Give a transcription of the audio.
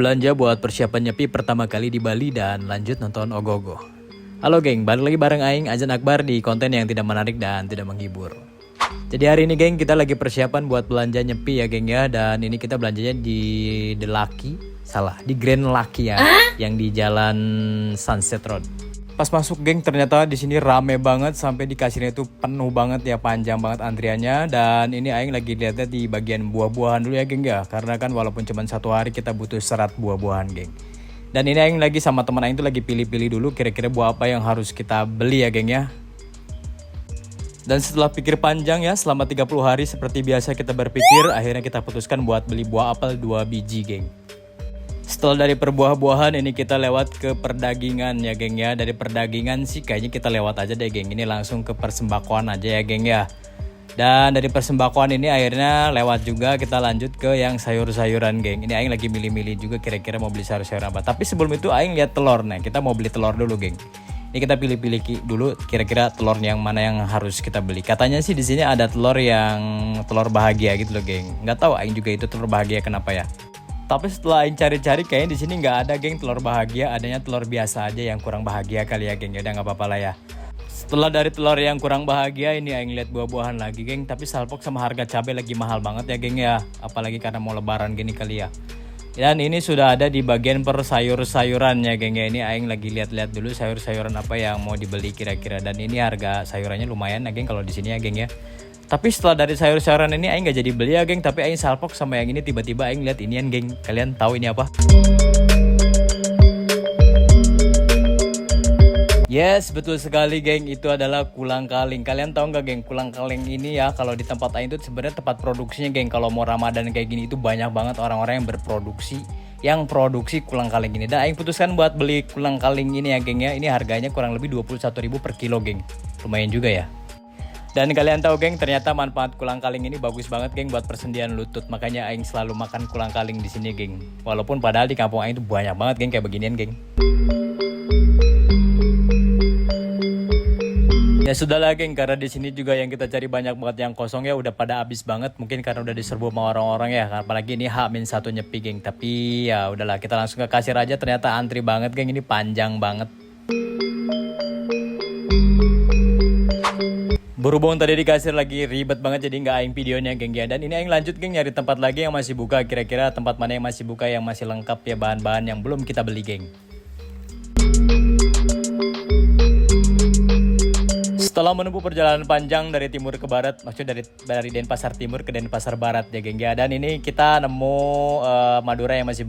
Belanja buat persiapan nyepi pertama kali di Bali dan lanjut nonton Ogogo. Halo geng, balik lagi bareng Aing Azan Akbar di konten yang tidak menarik dan tidak menghibur. Jadi hari ini geng kita lagi persiapan buat belanja nyepi ya geng ya. Dan ini kita belanjanya di The Lucky, di Grand Lucky ya, yang di Jalan Sunset Road. Pas masuk geng ternyata di sini rame banget sampai di kasirnya itu penuh banget ya, panjang banget antriannya. Dan ini Aing lagi lihatnya di bagian buah-buahan dulu ya geng ya, karena kan walaupun cuma satu hari kita butuh serat buah-buahan geng. Dan ini Aing lagi sama teman Aing tuh lagi pilih-pilih dulu kira-kira buah apa yang harus kita beli ya geng ya. Dan setelah pikir panjang ya selama 30 hari seperti biasa kita berpikir, akhirnya kita putuskan buat beli buah apel 2 biji geng. Setelah dari perbuah-buahan ini kita lewat ke perdagingan ya geng ya. Dari perdagingan sih kayaknya kita lewat aja deh geng. Ini langsung ke persembakoan aja ya geng ya. Dan dari persembakoan ini akhirnya lewat juga kita lanjut ke yang sayur-sayuran geng. Ini Aing lagi milih-milih juga kira-kira mau beli sayur-sayuran apa. Tapi sebelum itu Aing lihat telur nih. Kita mau beli telur dulu geng. Ini kita pilih-pilih dulu kira-kira telur yang mana yang harus kita beli. Katanya sih di sini ada telur yang telur bahagia gitu loh geng. Nggak tahu Aing juga itu telur bahagia kenapa ya. Tapi setelah Aing cari-cari kayaknya di sini nggak ada geng telur bahagia, adanya telur biasa aja yang kurang bahagia kali ya geng. Ya udah nggak apa-apa lah ya. Setelah dari telur yang kurang bahagia ini Aing lihat buah-buahan lagi geng. Tapi salpok sama harga cabai lagi mahal banget ya geng ya. Apalagi karena mau lebaran gini kali ya. Dan ini sudah ada di bagian per sayur-sayuran ya geng ya. Ini Aing lagi lihat-lihat dulu sayur-sayuran apa yang mau dibeli kira-kira. Dan ini harga sayurannya lumayan ya geng kalau di sini ya geng ya. Tapi setelah dari sayur-sayuran ini Aing gak jadi beli ya geng. Tapi Aing salpok sama yang ini tiba-tiba Aing lihat inian geng. Kalian tahu ini apa? Yes, betul sekali geng. Itu adalah kulang kaling. Kalian tahu nggak geng, kulang kaling ini ya kalau di tempat Aing itu sebenarnya tempat produksinya geng. Kalau mau Ramadan kayak gini itu banyak banget orang-orang yang berproduksi, yang produksi kulang kaling ini. Dan Aing putuskan buat beli kulang kaling ini ya geng ya. Ini harganya kurang lebih 21.000 per kilo geng. Lumayan juga ya. Dan kalian tahu geng, ternyata manfaat kulang kaling ini bagus banget geng buat persendian lutut. Makanya Aing selalu makan kulang kaling di sini geng. Walaupun padahal di kampung Aing itu banyak banget geng kayak beginian geng. Ya sudahlah geng, karena di sini juga yang kita cari banyak banget yang kosong ya, udah pada habis banget. Mungkin karena udah diserbu sama orang-orang ya. Apalagi ini H-1 nyepi geng. Tapi ya udahlah, kita langsung ke kasir aja. Ternyata antri banget geng, ini panjang banget. Berhubung tadi di kasir lagi ribet banget jadi nggak Aing videonya geng ya. Dan ini Aing lanjut geng nyari tempat lagi yang masih buka. Kira-kira tempat mana yang masih buka yang masih lengkap ya bahan-bahan yang belum kita beli geng. Setelah menempuh perjalanan panjang dari timur ke barat, maksudnya dari Denpasar Timur ke Denpasar Barat ya geng ya. Dan ini kita nemu Madura yang masih